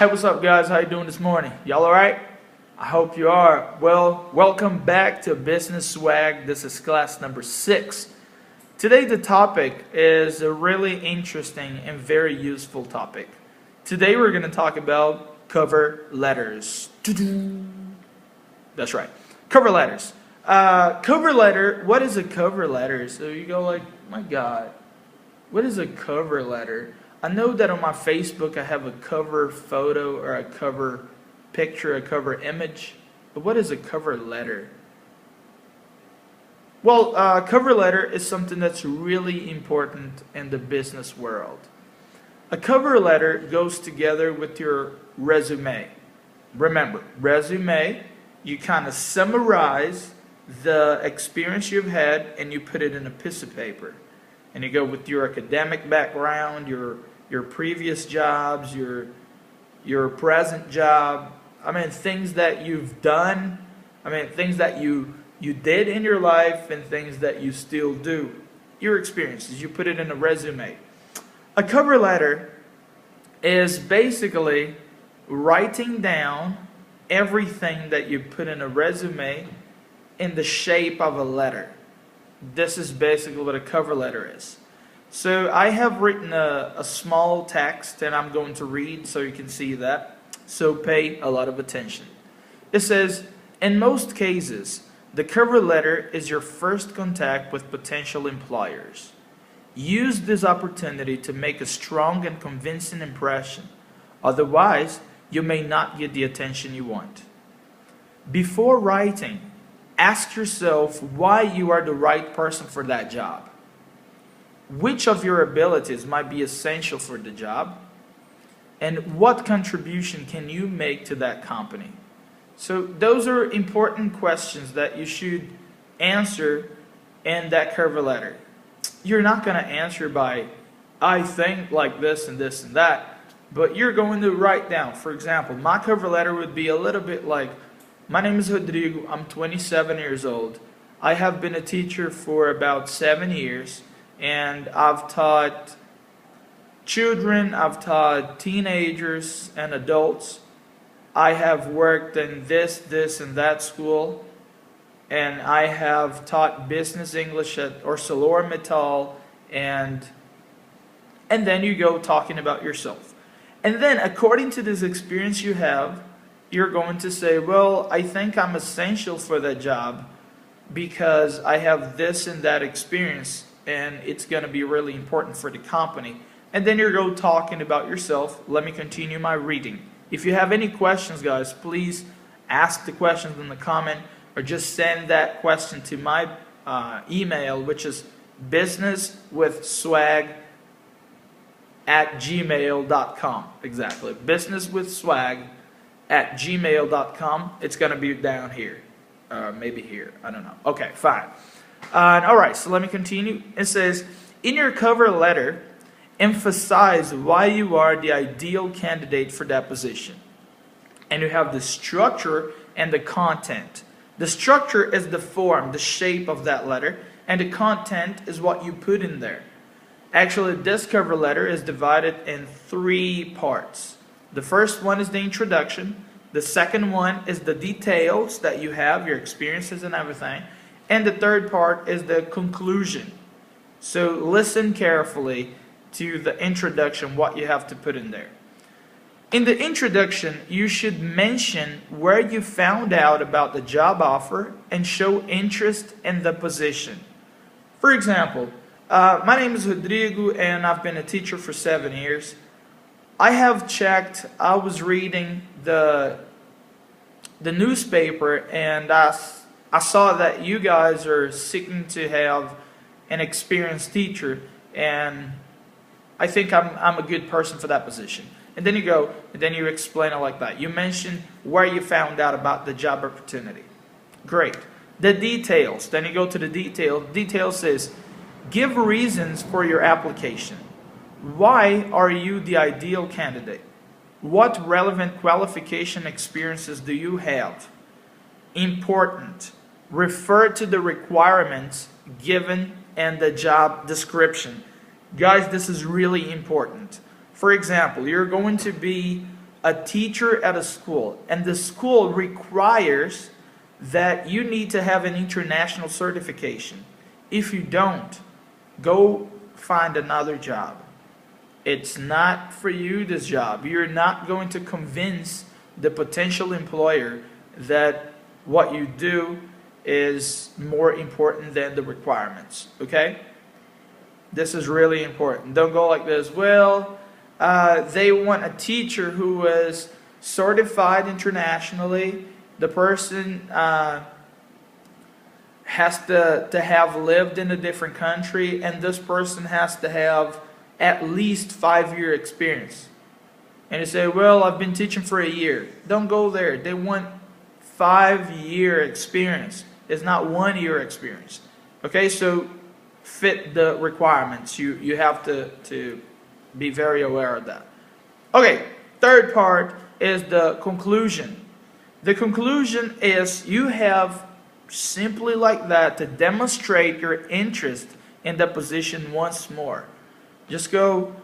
Hey, what's up, guys? How you doing this morning? Y'all all right? I hope you are. Well, welcome back to Business Swag. This is class number 6. Today, the topic is a really interesting and very useful topic. Today, we're going to talk about cover letters. That's right, cover letters. Cover letter. What is a cover letter? So you go like, my God, what is a cover letter? I know that on my Facebook I have a cover photo or a cover picture, a cover image, but what is a cover letter? Well, cover letter is something that's really important in the business world. A cover letter goes together with your resume. Remember, resume, you kind of summarize the experience you've had and you put it in a piece of paper. And you go with your academic background, your previous jobs, your present job. I mean, things that you've done. I mean, things that you did in your life and things that you still do. Your experiences. You put it in a resume. A cover letter is basically writing down everything that you put in a resume in the shape of a letter. This is basically what a cover letter is. So I have written a small text and I'm going to read so you can see that. So pay a lot of attention. It says, in most cases, the cover letter is your first contact with potential employers. Use this opportunity to make a strong and convincing impression. Otherwise, you may not get the attention you want. Before writing, ask yourself why you are the right person for that job. Which of your abilities might be essential for the job? And what contribution can you make to that company? So those are important questions that you should answer in that cover letter. You're not going to answer by, I think like this and this and that, but you're going to write down. For example, my cover letter would be a little bit like, my name is Rodrigo, I'm 27 years old. I have been a teacher for about 7 years, and I've taught children, I've taught teenagers and adults. I have worked in this and that school, and I have taught business English at ArcelorMittal, and then you go talking about yourself. And then according to this experience you have, you're going to say, well, I think I'm essential for that job because I have this and that experience and it's going to be really important for the company. And then you're going talking about yourself. Let me continue my reading. If you have any questions, guys, please ask the questions in the comment or just send that question to my email, which is businesswithswag@gmail.com. Exactly. businesswithswag@gmail.com. It's going to be down here. Maybe here. I don't know. Okay, fine. Alright, so let me continue. It says, in your cover letter, emphasize why you are the ideal candidate for that position. And you have the structure and the content. The structure is the form, the shape of that letter, and the content is what you put in there. Actually, this cover letter is divided in 3 parts. The first one is the introduction. The second one is the details that you have, your experiences and everything. And the third part is the conclusion. So listen carefully to the introduction, what you have to put in there. In the introduction, you should mention where you found out about the job offer and show interest in the position. For example, my name is Rodrigo and I've been a teacher for 7 years. I have checked, I was reading the newspaper and I saw that you guys are seeking to have an experienced teacher, and I think I'm a good person for that position. And then you go, and then you explain it like that. You mention where you found out about the job opportunity. Great. The details. Then you go to the detail. Detail says, give reasons for your application. Why are you the ideal candidate? What relevant qualification experiences do you have? Important. Refer to the requirements given in the job description. Guys, this is really important. For example, you're going to be a teacher at a school, and the school requires that you need to have an international certification. If you don't, go find another job. It's not for you, this job. You're not going to convince the potential employer that what you do is more important than the requirements, okay? This is really important. Don't go like this, well, they want a teacher who is certified internationally. The person has to have lived in a different country, and this person has to have at least 5-year experience. And you say, well, I've been teaching for a year. Don't go there. They want 5-year experience. It's not 1-year experience. Okay, so fit the requirements. You have to be very aware of that. Okay, third part is the conclusion. The conclusion is you have simply like that to demonstrate your interest in the position once more. Just go,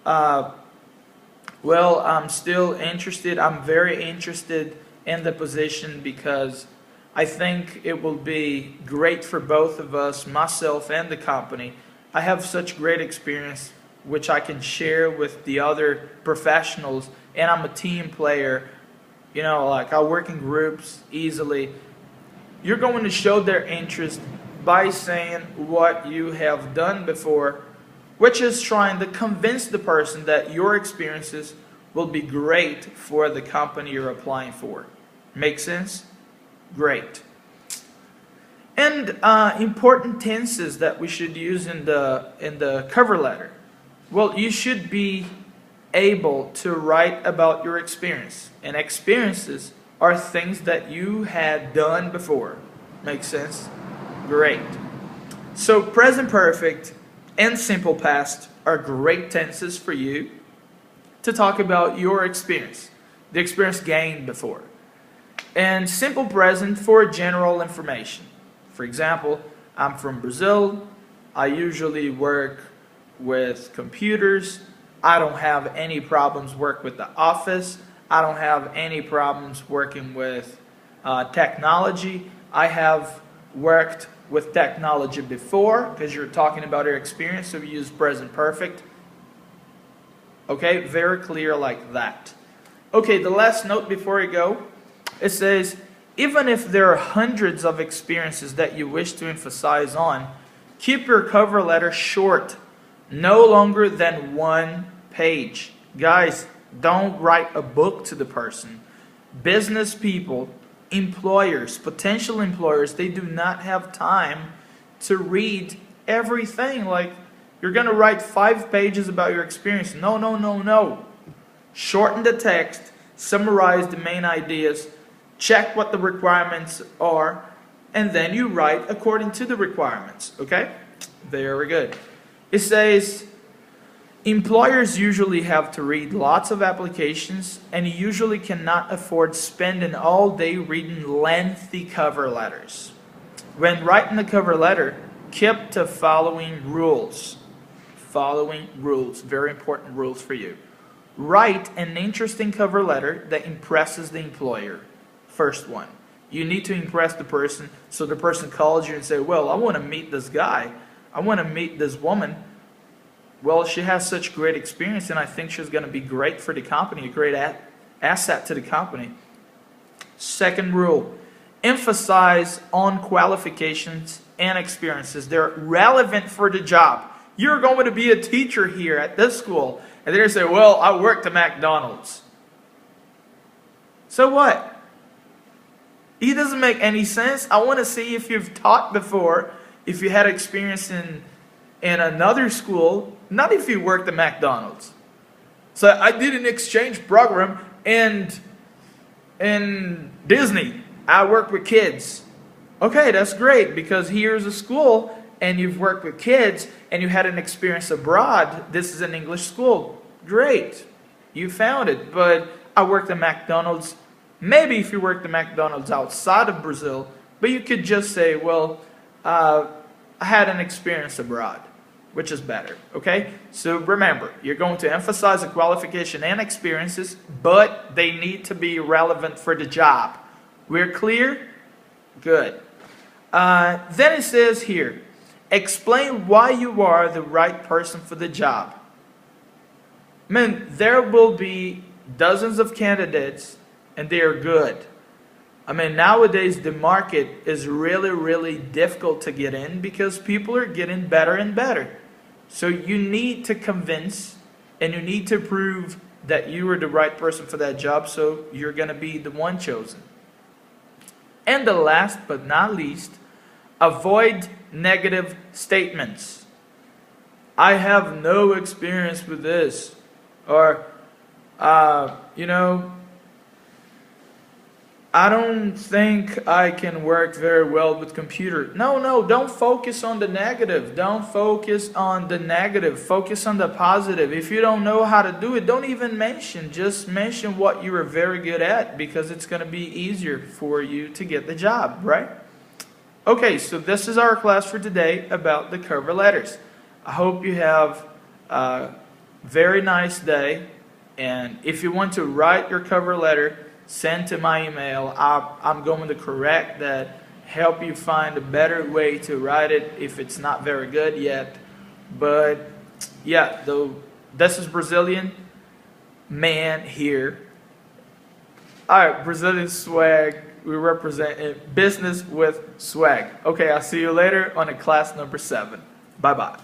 well, I'm still interested. I'm very interested in the position because I think it will be great for both of us, myself and the company. I have such great experience which I can share with the other professionals, and I'm a team player. You know, like I work in groups easily. You're going to show their interest by saying what you have done before, which is trying to convince the person that your experiences will be great for the company you're applying for. Make sense? Great. And important tenses that we should use in the cover letter. Well, you should be able to write about your experience. And experiences are things that you had done before. Make sense? Great. So present perfect and simple past are great tenses for you to talk about your experience, the experience gained before. And simple present for general information. For example, I'm from Brazil. I usually work with computers. I don't have any problems working with the office. I don't have any problems working with technology. I have worked with technology before because you're talking about your experience, so we use present perfect. Okay, very clear like that. Okay, the last note before we go, it says, even if there are hundreds of experiences that you wish to emphasize on, keep your cover letter short, no longer than 1 page. Guys, don't write a book to the person. Business people, employers, potential employers, they do not have time to read everything. Like, you're going to write 5 pages about your experience. No, no, no, no. Shorten the text, summarize the main ideas, check what the requirements are, and then you write according to the requirements. Okay? Very good. It says, employers usually have to read lots of applications, and you usually cannot afford spending all day reading lengthy cover letters. When writing a cover letter, keep to following rules. Following rules. Very important rules for you. Write an interesting cover letter that impresses the employer. First one. You need to impress the person, so the person calls you and say, well, I want to meet this guy. I want to meet this woman. Well, she has such great experience, and I think she's going to be great for the company, a great asset to the company. Second rule, emphasize on qualifications and experiences. They're relevant for the job. You're going to be a teacher here at this school, and they're going to say, well, I worked at McDonald's. So what? It doesn't make any sense. I want to see if you've taught before, if you had experience in another school, not if you worked at McDonald's. So I did an exchange program in Disney. I worked with kids. Okay, that's great, because here's a school and you've worked with kids and you had an experience abroad. This is an English school. Great. You found it. But I worked at McDonald's. Maybe if you worked at McDonald's outside of Brazil, but you could just say, well, I had an experience abroad. which is better, okay? So remember, you're going to emphasize the qualification and experiences, but they need to be relevant for the job. We're clear? Good. Then it says here, explain why you are the right person for the job. Man, there will be dozens of candidates, and they are good. I mean, nowadays the market is really, really difficult to get in because people are getting better and better. So you need to convince and you need to prove that you are the right person for that job, so you're going to be the one chosen. And the last but not least, avoid negative statements. I have no experience with this. Or, I don't think I can work very well with computer. No, don't focus on the negative. Don't focus on the negative. Focus on the positive. If you don't know how to do it, don't even mention. Just mention what you are very good at, because it's going to be easier for you to get the job, right? Okay, so this is our class for today about the cover letters. I hope you have a very nice day. And if you want to write your cover letter, send to my email. I'm going to correct that, help you find a better way to write it if it's not very good yet. But yeah, this is Brazilian man here. Alright, Brazilian Swag. We represent business with swag. Okay, I'll see you later on class number 7. Bye-bye.